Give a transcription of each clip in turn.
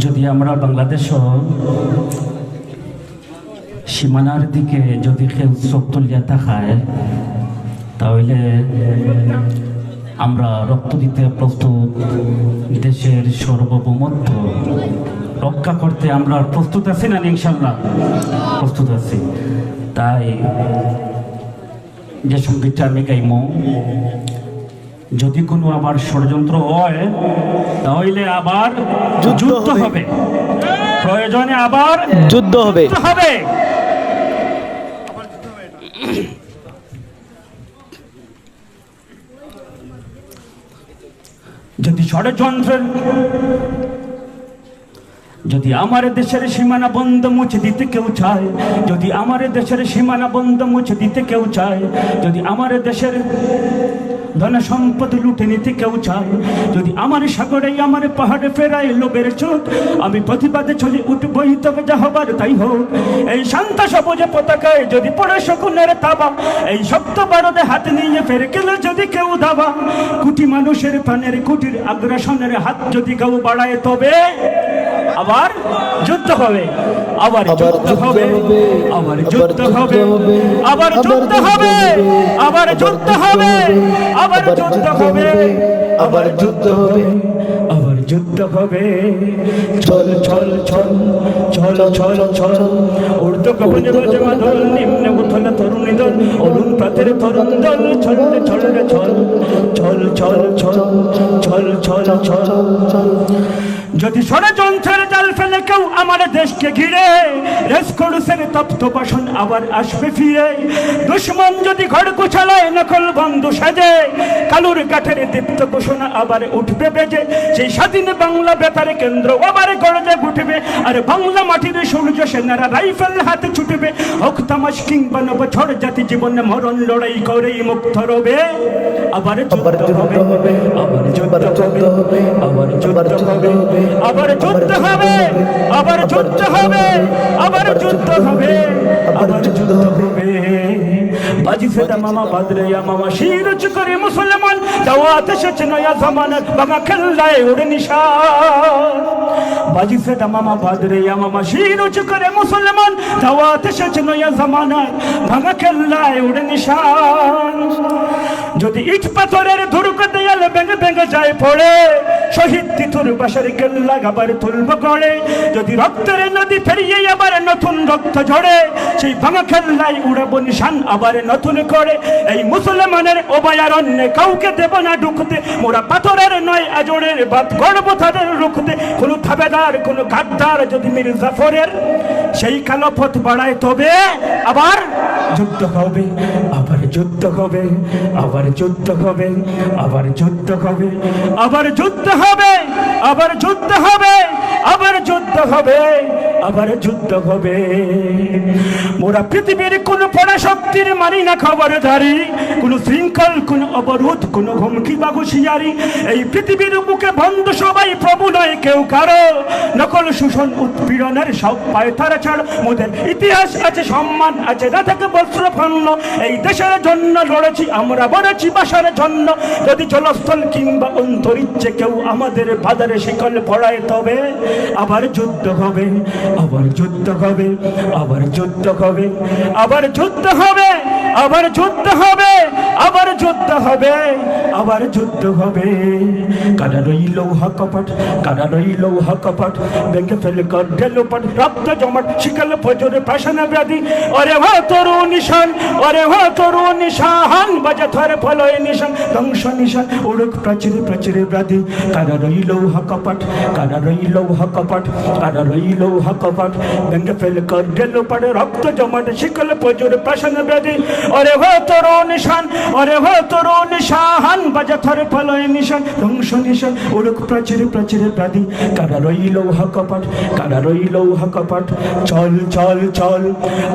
যদি আমরা বাংলাদেশ সীমানার দিকে যদি কেউ চোখ তুলিয়া তাকায় তাহলে আমরা রক্ত দিতে প্রস্তুত। দেশের সার্বভৌমত্ব রক্ষা করতে আমরা প্রস্তুত আছি না? ইনশাল্লাহ প্রস্তুত আছি। তাই যে সঙ্গীতটা আমি গাইব, যদি কোনো আবার ষড়যন্ত্র হয় তাহলে আবার যুদ্ধ হবে, প্রয়োজনে আবার যুদ্ধ হবে। যদি ষড়যন্ত্রের যদি আমার দেশের সীমানা বন্ধ মুছে দিতে কেউ চায়, যদি আমার দেশের সীমানা বন্ধ মুছে দিতে কেউ চায়, যদি আমার দেশের ধন সম্পদ লুটে নিতে কেউ চায়, যদি আমার সাগরে আমার পাহাড়ে ফেরায় লোভের চোখ, আমি প্রতিবাদে চলে উঠবই, তবে যা হবার তাই হোক। এই শান্ত সবুজ পতাকায় যদি পড়ে শকুনের তাবা, এই শক্ত বারদে হাত নিয়ে ফেরে গেল যদি কেউ দাবা, কোটি মানুষের প্রাণের কুটির আগ্রাসনের হাত যদি কেউ বাড়ায়, তবে আবার যুদ্ধ হবে, আবার যুদ্ধ হবে, আবার যুদ্ধ হবে, আবার যুদ্ধ হবে, আবার যুদ্ধ হবে, আবার যুদ্ধ হবে, আবার যুদ্ধ হবে, আবার যুদ্ধ হবে। চল চল চল চল চল চল উর্ধ কবজে বাজে মাদল, নিম্নে উথলে তরুণী দল, অরুণ প্রাতের তরুণ দল, চললে চললে চল চল চল চল চল চল চল চল। যদি ষড়যন্ত্রের জাল ফেলে কেউ আমার দেশকে ঘিরে, রেসকোর্সের তপ্ত বাসন আবার আসবে ফিরে। দুশ্মন যদি ঘর গোছালায় নকল বন্ধু সাজে, কালুর কাঠের দীপ্ত ঘোষণা আবার উঠবে বেজে। সেই স্বাধীন বাংলা বেতারে কেন্দ্র আবার গড়ে উঠবে, আর বাংলা মাটির সূর্য সেনারা রাইফেল হাতে ছুটবে। হোক তামাশ কিংবা নবছর জাতি জীবনে মরণ লড়াই করেই মুক্ত রবে। আবার যুদ্ধ হবে, আবার যুদ্ধ হবে, আবার যুদ্ধ হবে, আবার যুদ্ধ হবে, আবার যুদ্ধ হবে, আবার যুদ্ধ হবে, আবার যুদ্ধ হবে। বাজি ফেদা মামা বাদরে মামা শির উঁচু করে মুসলমান, দাওয়াত এসেছে নয়া জামানার, বাংলা খেলায় ওড়ে নিশান। বাজি ফেদা মামা বাদরে মামা শির উঁচু করে মুসলমান, দাওয়াত এসেছে নয়া জামানার, বাংলা খেলায় ওড়ে নিশান। যদি ইট পাথরের দুর্গ দেয়াল ভেঙে ভেঙে যায় পড়ে, শহীদ তিতুর বাসার কেল্লা আবার তুলব গড়ে। যদি রক্তের নদী ফেরিয়ে আবার নতুন রক্ত ঝরে, সেই ভাঙা খেল্লায় উড়াব নিশান আবার নতুন করে। এই মুসলমানের অভয়ারণ্যে কাউকে দেব না ঢুকতে, মোরা পাথরের নয় আজরের বাদ গড়ব তাদের রুখতে। কোনো থাবেদার কোনো গাদ্দার যদি মীর জাফরের সেই কালো পথ বাড়ায়, তবে আবার যুদ্ধ হবে, আবার যুদ্ধ হবে, আবার যুদ্ধ হবে, আবার যুদ্ধ হবে, আবার যুদ্ধ হবে, আবার যুদ্ধ হবে, আবার যুদ্ধ হবে, আবার যুদ্ধ হবে। মোরা পৃথিবীর কোন পরাশক্তির মানি না খবরদারি, কোন শৃঙ্খল, কোন অবরোধ, কোন হুমকি বা হুঁশিয়ারি। এই পৃথিবীর বুকে বন্ধ সবাই, প্রভু নয় কেউ কারো। নকল শোষণ উৎপীড়নের সব পায় তারা ছাড়। মোদের ইতিহাস আছে, সম্মান আছে, না থাকে বস্ত্র ফান্ন। এই দেশের জন্য লড়েছি আমরা, বলেছি বাসার জন্য। যদি জলস্থল কিংবা অন্তরিক্ষে কেউ আমাদের বাজারে শিকল পড়ায়, তবে আবার যুদ্ধ হবে, আবার যুদ্ধ হবে, আবার যুদ্ধ হবে, আবার যুদ্ধ হবে, আবার যুদ্ধ হবে, আবার যুদ্ধ হবে, আবার যুদ্ধ হবে। কারা রইল কপট, কারা রইল কপট, ভেঙে ফেলে কর গেল পট, রক্ত জমাট শিকল ফজরে পাশানা ব্যাধি। ওরে হো তরু নিশান, ওরে হো তরু নিশান, বাজে ধরে ফলয় নিশান, ধ্বংস নিশান উড়ুক প্রাচীরে প্রাচীরে ব্যাধি। কারা রইল কপট, কারা রইল কপট, কারা রইল কপট, ভেঙে ফেলে কর গেল পট, রক্ত জমাট শিকল ফজরে পাশানা ব্যাধি। ওরে হো তরু নিশান, ওরে হো তরু নিশান, বাজে ধরে ফলয় নিশান, ধ্বংস নিশান উড়ুক প্রাচীরে প্রাচীরে ব্যাধি। কারা রইল কপট, কারা রইল কপট, চল চল চল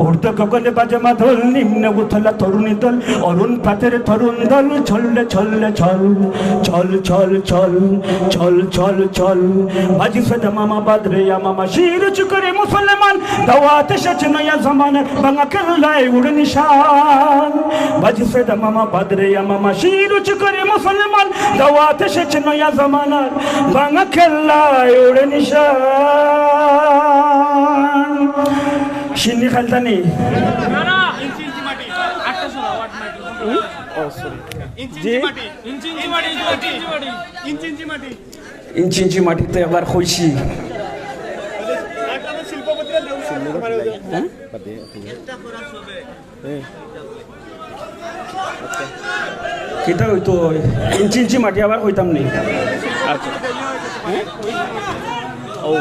উর্ধ গগনে বাজে মাদল, নিম্নে উথলা তরুণী দল, অরুণ প্রাতের তরুণ দল, চললে চললে চল চল চল চল চল চল চল। বাজি ফেদা মামা বাদরে মামা শির উঁচু করে মুসলমান, দাওয়াত এসেছে নয়া জামানার, বাংলা খেলায় উড়ে নিশান। বাজি ফেদা মামা বাদরে মামা শির উঁচু করে মুসলমান, দাওয়াত এসেছে নয়া জামানার, বাংলা খেলায় উড়ে নিশান। সিন্নি খালতানি ইঞ্চি ইঞ্চি মাটিতে একবার কইছি কিতা হইতো ইঞ্চি ইঞ্চি মাটি আবার হইতাম নি আচ্ছা ও